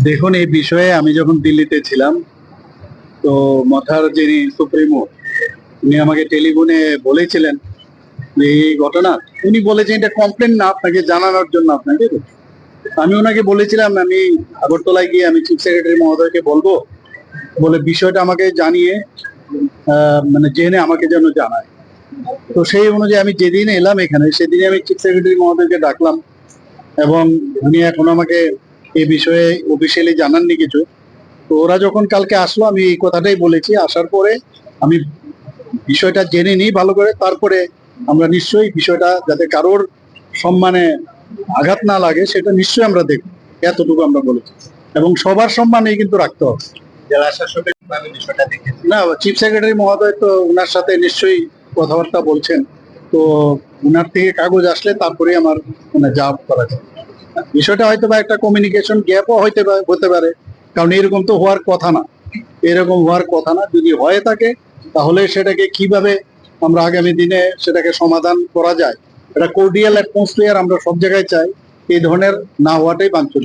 দেখুন, এই বিষয়ে আমি যখন দিল্লিতে ছিলাম, তো মথার যিনি সুপ্রিমো, উনি আমাকে টেলিফোনে বলেছিলেন যে এই ঘটনা। উনি বলেছেন এটা কমপ্লেন না, আপনাকে জানানোর জন্য আপনাকে। আমি ওনাকে বলেছিলাম আমি আগরতলায় গিয়ে আমি চিফ সেক্রেটারি মহোদয়কে বলবো, বলে বিষয়টা আমাকে জানিয়ে মানে জেনে আমাকে যেন জানায়। তো সেই অনুযায়ী আমি যেদিন এলাম এখানে, সেদিন আমি চিফ সেক্রেটারি মহোদয়কে ডাকলাম, এবং উনি এখন আমাকে এই বিষয়ে অফিসিয়ালি জানাননি কিছু। তো ওরা যখন কালকে আসলো, আমি এই কথাটাই বলেছি, আসার পরে আমি বিষয়টা জেনে নিই ভালো করে, তারপরে আমরা নিশ্চয়ই বিষয়টা যাতে কারোর সম্মানে আঘাত না লাগে সেটা নিশ্চয়ই আমরা দেখব, এতটুকু আমরা বলেছি। এবং সবার সম্মানে কিন্তু রাখতে হবে। জেলা শাসকের বিষয়টা দেখেছি না, চিফ সেক্রেটারি মহোদয় তো ওনার সাথে নিশ্চয়ই কথাবার্তা বলছেন। তো ওনার থেকে কাগজ আসলে তারপরে আমার মানে যা করা যায়। বিষয়টা হয়তো বা একটা কমিউনিকেশন গ্যাপও হতে পারে, কারণ এরকম তো হওয়ার কথা না। এরকম হওয়ার কথা না, যদি হয়ে থাকে তাহলে সেটাকে কিভাবে আমরা আগামী দিনে সেটাকে সমাধান করা যায়, এটা কোর্ডিয়াল অ্যাটমসফিয়ার আমরা সব জায়গায় চাই। এই ধরনের না হওয়াটাই বাঞ্ছনীয়।